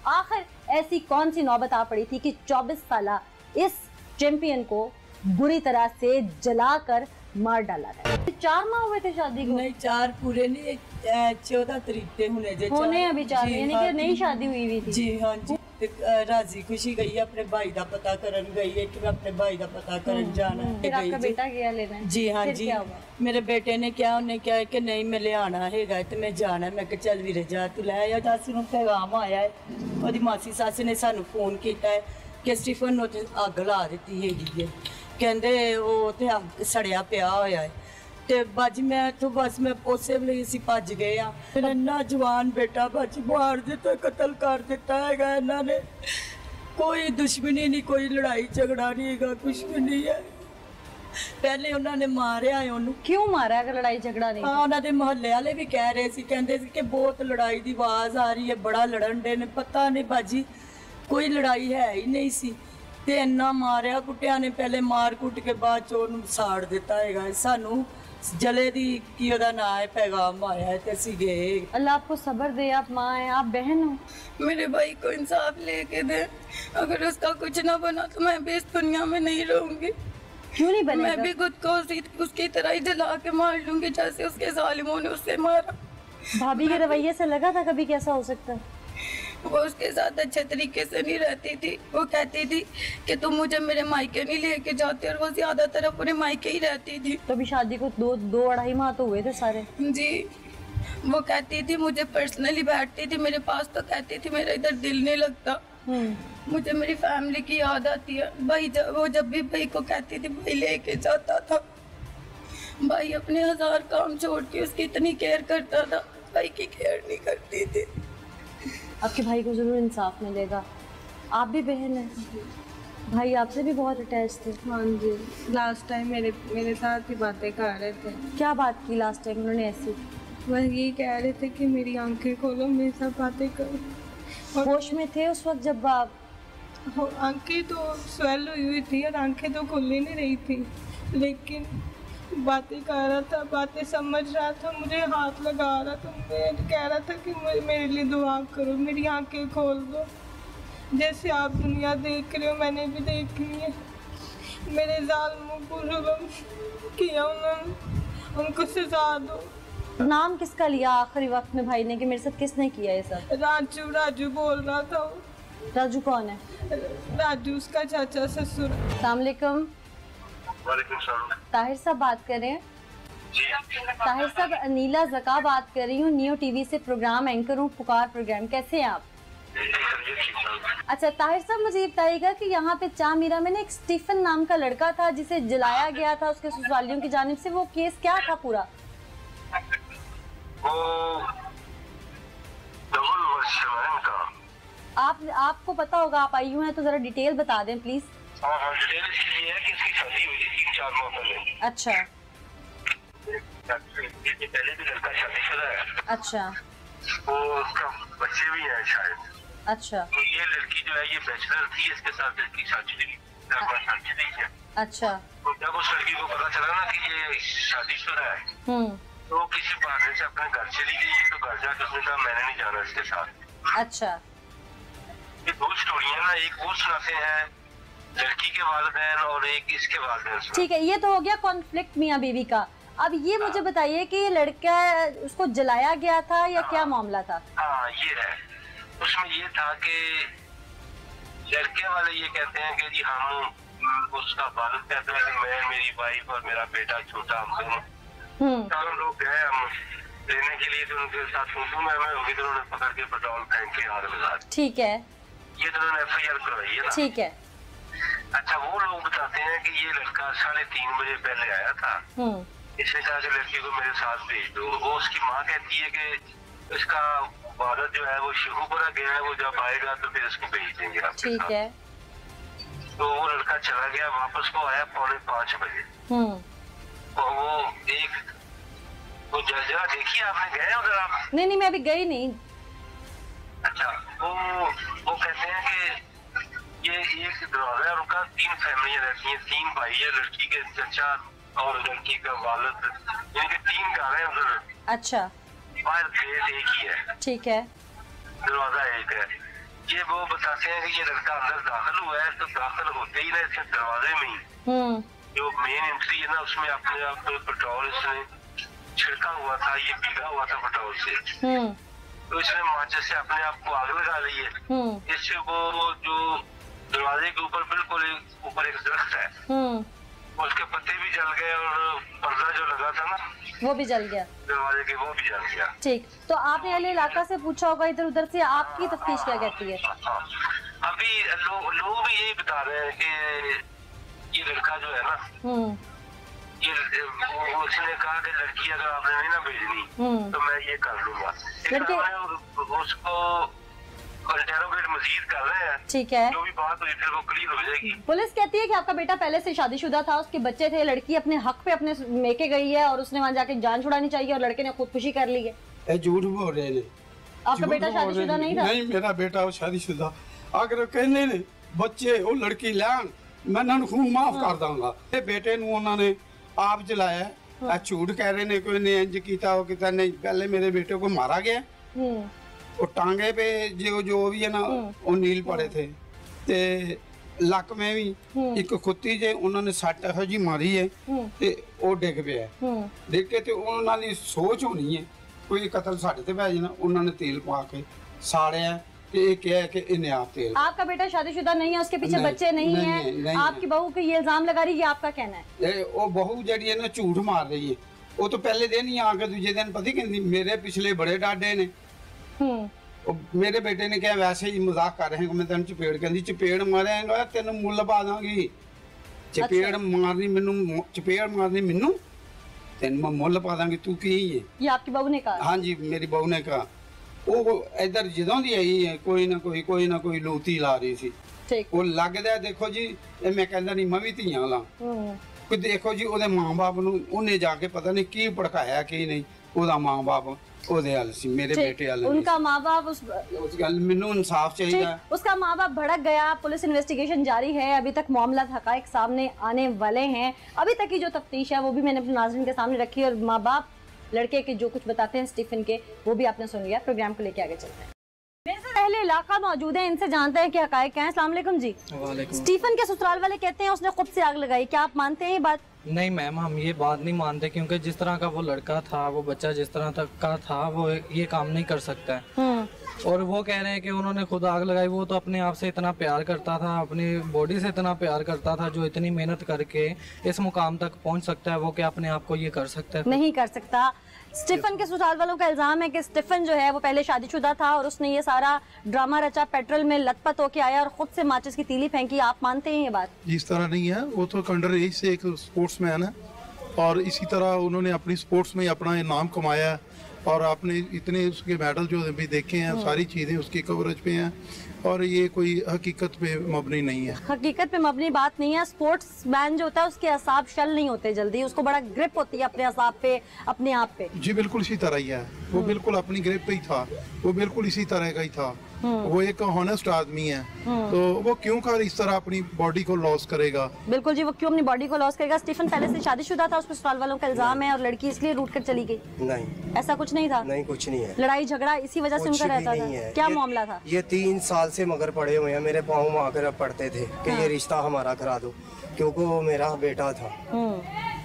आखिर ऐसी कौन सी नौबत आ पड़ी थी कि 24 साल इस चैंपियन को बुरी तरह से जलाकर मार डाला गया? 4 माह हुए थे शादी को? नहीं 4 पूरे नहीं, 14 तरीक पे होने अभी 4 यानी कि नई शादी हुई थी। जी हाँ जी। राजी खुशी गई अपने भाई का पता करन गई है कि मैं अपने भाई का पता करन जाना है। फिर आपका बेटा गया लेना? जी हाँ जी। मेरे बेटे ने क्या उन्हें क्या है कि नहीं मैं ले आना है तो मैं जाना है। मैं कहा चल वीरे जा तू लै आ। दस नूं पैगाम आया है ओदी मासी सस ने सानू फोन किया है कि स्टीफन नूं ते अग ला दी है, कहंदे वो ते अग सड़िया पिया होया है। ते बज मैं तो बस मैं उसे वे असीं भज गए हाँ। मेरा इन्ना जवान बेटा बच मार दिता, कतल कर दिता है इन्होंने। कोई दुश्मनी नहीं, कोई लड़ाई झगड़ा नहीं है, कुछ भी नहीं है। पहले उन्होंने मारिया है उन्होंने। क्यों मारा अगर लड़ाई झगड़ा नहीं? हाँ उन्होंने मोहल्ले वाले भी कह रहे थे, कहते थे कि बहुत लड़ाई की आवाज आ रही है, बड़ा लड़न डे ने। पता नहीं बाजी कोई लड़ाई है ही नहीं सी। ते इन्ना मारिया कुटिया ने, पहले मार कुट के बाद चोर साड़ दिता है। सानू जले दी की ओदा ना है पैगाम आया है ते असी गए। अल्लाह आपको सब्र दे, आप माँ हैं, आप बहन हो। मेरे भाई को इंसाफ लेके दे, अगर उसका कुछ ना बना तो मैं भी इस दुनिया में नहीं रहूंगी। क्यों नहीं बनेगा? मैं भी खुद को उसकी तरह ही जला के मार लूंगी जैसे उसके जालिमों ने उससे मारा। भाभी के रवैये से लगा था कभी कैसा हो सकता है? वो उसके साथ अच्छे तरीके से नहीं रहती थी। वो कहती थी कि तुम मुझे मेरे मायके नहीं लेके जाते, और वो ज्यादातर अपने मायके ही रहती थी। तो अभी शादी को 2-2.5 माह तो हुए थे सारे। जी वो कहती थी मुझे पर्सनली बैठती थी मेरे पास तो कहती थी मेरा इधर दिल नहीं लगता, मुझे मेरी फैमिली की याद आती है। भाई वो जब भी भाई को कहती थी भाई लेके जाता था। भाई अपने 1000 काम छोड़ के उसकी इतनी केयर करता था, भाई की केयर नहीं करती थी। आपके भाई को जरूर इंसाफ मिलेगा। आप भी बहन हैं, भाई आपसे भी बहुत अटैच थे। हाँ जी, लास्ट टाइम मेरे साथ ही बातें कर रहे थे। क्या बात की लास्ट टाइम उन्होंने ऐसी? वह ये कह रहे थे कि मेरी आंखें खोलो, मेरे साथ बातें करो। होश में थे उस वक्त जब आप? आंखें तो स्वेल हुई थी और आंखें तो खुल ही नहीं रही थी, लेकिन बातें कर रहा था, बातें समझ रहा था, मुझे हाथ लगा रहा था, मैं कह रहा था कि मेरे लिए दुआ करो, मेरी आंखें खोल दो। जैसे आप दुनिया देख रहे हो मैंने भी देखनी है। मेरे जालिमों को जुल्म किया उन्होंने, उनको सजा दो। नाम किसका लिया आखिरी वक्त में भाई ने कि मेरे साथ किसने किया ये सब? राजू बोल रहा था वो। राजू कौन है? राजू उसका चाचा ससुर। अस्सलाम वालेकुम। ताहिर साहब बात कर रहे हैं? ताहिर साहब अनीला ज़का बात कर रही हूँ, नियो टीवी से प्रोग्राम एंकर हूँ, पुकार प्रोग्राम। कैसे हैं आप? अच्छा ताहिर साहब मुझे ये बताइएगा कि यहाँ पे चामीरा में ना एक स्टीफन नाम का लड़का था जिसे जलाया गया था उसके ससुरालियों की जानिब से, वो केस क्या था पूरा? आपको पता होगा, आप आई हुए हैं तो जरा डिटेल बता दें प्लीज। डिटेल इसलिए है कि इसकी शादी हुई थी 3-4 माह पहले। अच्छा। ये पहले भी लड़का शादीशुदा है। अच्छा। वो उसका बच्चे भी हैं शायद। अच्छा। तो ये लड़की जो है ये बैचलर थी, इसके साथ लड़की शादी नहीं है। अच्छा। तो जब उस लड़की को पता चला ना कि ये शादीशुदा है तो किसी बहाने से अपने घर चली गई। तो घर जाकर उसने कहा मैंने नहीं जाना इसके साथ। अच्छा। ये 2 स्टोरियां ना, एक वो सुनाते हैं लड़की के वालिदैन और एक इसके वालिदैन। ठीक है, ये तो हो गया कॉन्फ्लिक्ट मियां बीवी का। अब ये मुझे बताइए कि ये लड़का उसको जलाया गया था या क्या मामला था? हाँ ये है, उसमें ये था कि लड़के वाले ये कहते हैं कि जी हम, उसका वालिद कहते हैं कि मैं, मेरी वाइफ और मेरा बेटा छोटा, हम लोग गए हम लेने के लिए। तो उनके साथ में होगी तो उन्होंने पकड़ के पेट्रोल फेंक के आग लगा दी। ठीक है, ये तो उन्होंने FIR करवाई है ना। ठीक है। अच्छा, वो लोग बताते हैं कि ये लड़का 3:30 बजे पहले आया था। इसने कहा कि लड़की को मेरे साथ भेज दो। वो उसकी माँ कहती है कि इसका वालिद जो है वो शिखुपुरा गया है, वो जब आएगा तो फिर इसको भेज देंगे आपके साथ। ठीक है। तो वो लड़का चला गया, वापस को आया 4:45 बजे। और वो जगह देखिए आपने, गए उधर आप? नहीं मैं अभी गई नहीं। अच्छा, वो कहते हैं कि ये एक दरवाजा है उनका, 3 फैमिलियां रहती हैं, 3 भाई है, लड़की के चचा और लड़की का वालिद, यानी कि 3 घर हैं उधर। अच्छा। बाहर गेट एक ही है। ठीक है। दरवाजा एक है। ये वो बताते हैं कि ये लड़का अंदर दाखिल हुआ है, तो दाखिल होते ही ना इसके दरवाजे में ही जो मेन एंट्री है ना, उसमें अपने आप पेट्रोल इसने छिड़का हुआ था, ये भीगा हुआ था पेट्रोल से, तो इसने माचिस से अपने आप को आग लगा ली है। इससे वो जो दरवाजे के ऊपर बिल्कुल ऊपर एक दरख्त है, उसके पत्ते भी जल गए और पर्दा जो लगा था ना वो भी जल गया, दरवाजे के वो भी जल गया। ठीक, तो आपने अहले इलाका से पूछा होगा इधर उधर से, आपकी तफ्तीश क्या कहती है? अभी लोग भी यही बता रहे हैं कि ये लड़का जो है ना, ये उसने कहा कि लड़की अगर आपने नहीं ना भेजनी तो मैं ये कर लूंगा, लेकिन उसको इंटेरोगेट मजीद कर रहे हैं। ठीक है, जो भी बात हुई फिर वो क्लियर हो जाएगी। पुलिस कहती है कि आपका बेटा पहले से शादीशुदा था, उसके बच्चे थे, लड़की अपने हक पे अपने मेके गई है और उसने वहाँ जाके जान छुड़ानी चाहिए और लड़के ने खुदकुशी कर ली है। झूठ बोल रहे हैं। आपका बेटा शादीशुदा नहीं था? नहीं, मेरा बेटा शादीशुदा। अगर कहने ने बच्चे वो लड़की लैन मैं उन्होंने खून माफ कर दूंगा। बेटे ਨੂੰ ਉਹਨਾਂ ਨੇ ਆਪ ਚਲਾਇਆ, ਆ ਝੂਠ कह रहे ने कोई ने इंज कीता वो कीता नहीं। पहले मेरे बेटे को मारा गया, वो टांगे पे जो भी है ना वो नील पड़े थे, ते ਲੱਕ में भी एक खुत्ती जे उन्होंने सट ਇਹੋ जी मारी है ते वो डिग पिया। डिग के ते ਉਹਨਾਂ ਦੀ सोच होनी है कोई कतल साडे ते पै जाना, उन्होंने तेल पा के साड़िया ते ये क्या है कि इन्हें आप तेल। आपका बेटा शादीशुदा नहीं है, उसके पीछे बच्चे नहीं है, आपकी बहू को ये इल्जाम लगा रही है, आपका कहना है? वो बहू जड़ी है ना झूठ मार रही है। वो तो पहले दिन ही आके दूजे दिन पता कहती मेरे पिछले बड़े डाडे ने। मेरे बेटे ने क्या वैसे ही मजाक कर रहे हैं, मैं तेन चपेड़ कहती चपेड़ मारेगा तेन मुल पा दांगी, चपेड़ मारनी मैनू, चपेड़ मारनी मैनू तेन मैं मुल पा दांगी, तू की है। ये आपकी बहू ने कहा? हाँ जी, मेरी बहू ने कहा। वो इधर जदों दी आई है कोई ना कोई लूती ला रही सी। ठीक, वो लगदा देखो जी, मैं कहंदा नहीं मैं भी धीआं ला कोई। देखो जी ओदे मां बाप नूं उन्हें जाके पता नहीं की भड़काया की नहीं, ओदा मां बाप ओदे हाल सी, मेरे बेटे हाल उनका मां बाप उस गल मैनू इंसाफ चाहिए। उसका मां बाप भड़क गया, पुलिस इन्वेस्टिगेशन जारी है, अभी तक मामला हकायक सामने आने वाले हैं। अभी तक की जो तफ्तीश है वो भी मैंने अपने नाज़रीन के सामने रखी है और मां बाप लड़के के जो कुछ बताते हैं स्टीफन के, वो भी आपने सुन लिया। प्रोग्राम को लेके आगे चलते हैं। मेरे साथ अहले इलाका मौजूद है, इनसे जानते हैं कि हकायक क्या है। अस्सलाम वालेकुम जी। स्टीफन के ससुराल वाले कहते हैं उसने खुद से आग लगाई, क्या आप मानते हैं ये बात? नहीं मैम, हम ये बात नहीं मानते, क्योंकि जिस तरह का वो लड़का था, वो बच्चा जिस तरह तक का था, वो ये काम नहीं कर सकता है। और वो कह रहे हैं कि उन्होंने खुद आग लगाई। वो तो अपने आप से इतना प्यार करता था, अपनी बॉडी से इतना प्यार करता था, जो इतनी मेहनत करके इस मुकाम तक पहुंच सकता है, वो क्या अपने आप को ये कर सकता है? नहीं कर सकता। स्टीफन के ससुराल वालों का इल्जाम है कि स्टीफन जो है वो पहले शादीशुदा था और उसने ये सारा ड्रामा रचा, पेट्रोल में लथपथ होके आया और खुद से माचिस की तीली फेंकी। आप मानते हैं ये बात? इस तरह नहीं है, वो तो अंडर एज से एक स्पोर्ट्समैन है और इसी तरह उन्होंने अपनी स्पोर्ट्स में अपना नाम कमाया है और आपने इतने उसके मेडल जो भी देखे हैं, सारी चीज़ें उसकी कवरेज पे हैं और ये कोई हकीकत पे मबनी नहीं है। हकीकत पे मबनी बात नहीं है। स्पोर्ट्स मैन जो होता है उसके असाब शल नहीं होते जल्दी, उसको बड़ा ग्रिप होती है अपने असाब पे, अपने आप पे। जी बिल्कुल इसी तरह ही है, वो बिल्कुल अपनी ग्रिप पे ही था, वो बिल्कुल इसी तरह का ही था। वो एक हॉनेस्ट आदमी है, तो वो क्यों कर इस तरह अपनी बॉडी को लॉस करेगा? बिल्कुल जी, वो क्यों अपनी बॉडी को लॉस करेगा? स्टीफन पहले से शादीशुदा था, उस पर ससुराल वालों का इल्जाम है और लड़की इसलिए रूठ कर चली गई। नहीं, ऐसा कुछ नहीं था। नहीं, कुछ नहीं है। लड़ाई झगड़ा इसी वजह से उनका रहता था? क्या मामला था? ये 3 साल से मगर पड़े हुए हैं, मेरे पाँव में आकर पड़ते थे कि ये रिश्ता हमारा करा दो, क्योंकि वो मेरा बेटा था,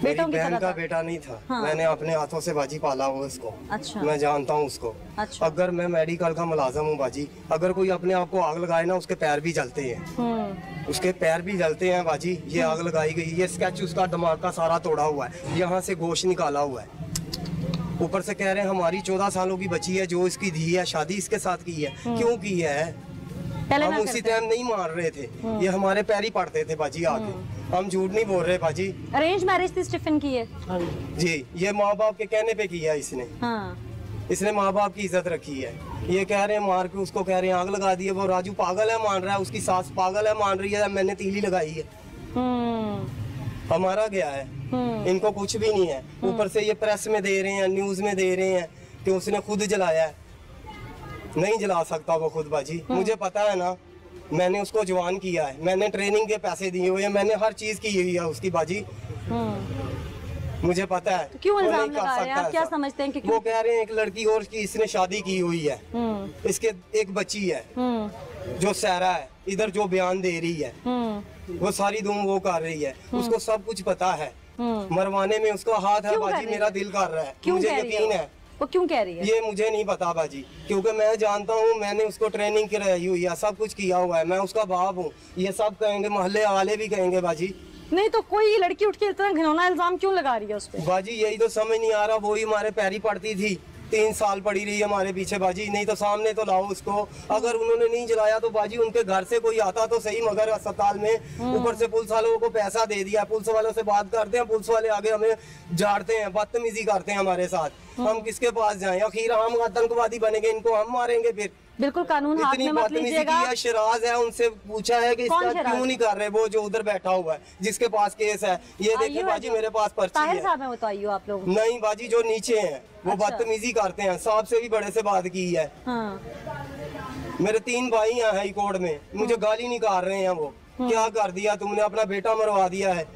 मेरी बहन का बेटा नहीं था। हाँ। मैंने अपने हाथों से बाजी पाला हुआ उसको। अच्छा। मैं जानता हूँ उसको। अच्छा। अगर मैं मेडिकल का मुलाजम हूँ बाजी, अगर कोई अपने आप को आग लगाए ना, उसके पैर भी जलते हैं, उसके पैर भी जलते हैं बाजी। ये आग लगाई गई, ये स्केच उसका दिमाग का सारा तोड़ा हुआ है, यहाँ से गोश्त निकाला हुआ है। ऊपर से कह रहे हैं हमारी 14 सालों की बच्ची है जो इसकी धी है, शादी इसके साथ की है। क्यों की है? हम उसी टाइम नहीं मार रहे थे, ये हमारे पैर ही पड़ते थे बाजी आके। हम झूठ नहीं बोल रहे बाजी। अरेंज मैरिज थी स्टीफन की है? जी, ये माँ बाप के कहने पे किया इसने। हाँ। इसने माँ बाप की इज्जत रखी है। ये कह रहे हैं मार के उसको कह रहे हैं आग लगा दी है, वो राजू पागल है मान रहा है, उसकी सास पागल है मान रही है, मैंने तीली लगाई है। हमारा गया है, इनको कुछ भी नहीं है। ऊपर से ये प्रेस में दे रहे हैं, न्यूज में दे रहे हैं कि उसने खुद जलाया है। नहीं जला सकता वो खुद बाजी, मुझे पता है ना, मैंने उसको जवान किया है, मैंने ट्रेनिंग के पैसे दिए हुए हैं, मैंने हर चीज की हुई है उसकी बाजी, मुझे पता है। तो क्यों इल्जाम लगा रहे हैं आप? क्या समझते हैं कि वो कह रहे हैं एक लड़की और की इसने शादी की हुई है, इसके एक बच्ची है, जो सहरा है इधर जो बयान दे रही है वो सारी धूम वो कर रही है, उसको सब कुछ पता है, मरवाने में उसका हाथ है बाजी, मेरा दिल कर रहा है, मुझे यकीन है। वो क्यों कह रही है? ये मुझे नहीं पता बाजी, क्योंकि मैं जानता हूँ, मैंने उसको ट्रेनिंग कराई हुई है, सब कुछ किया हुआ है, मैं उसका बाप हूँ। ये सब कहेंगे, मोहल्ले वाले भी कहेंगे बाजी। नहीं तो कोई लड़की उठ के इतना घिनौना इल्जाम क्यों लगा रही है उस पे? बाजी यही तो समझ नहीं आ रहा, वही हमारे पैरी पड़ती थी, 3 साल पड़ी रही हमारे पीछे बाजी। नहीं तो सामने तो लाओ उसको, अगर उन्होंने नहीं जलाया तो बाजी उनके घर से कोई आता तो सही, मगर अस्पताल में ऊपर से पुलिस वालों को पैसा दे दिया, पुलिस वालों से बात करते हैं, पुलिस वाले आगे हमें झाड़ते हैं, बदतमीजी करते हैं हमारे साथ, हम किसके पास जाएं? आखिर हम आतंकवादी बनेंगे, इनको हम मारेंगे फिर। बिल्कुल कानून हाथ में मत लीजिएगा। शराज है, उनसे पूछा है कि इसका क्यों नहीं कर रहे, वो जो उधर बैठा हुआ है जिसके पास केस है, ये देखिए बाजी मेरे पास पर्ची है। साहब है वो तो आइयो आप लोग। नहीं बाजी जो नीचे हैं वो बदतमीजी करते हैं, साहब से भी बड़े से बात की है। मेरे 3 भाई हैं हाई कोर्ट में, मुझे गाली निकाल रहे हैं वो, क्या कर दिया तुमने, अपना बेटा मरवा दिया है।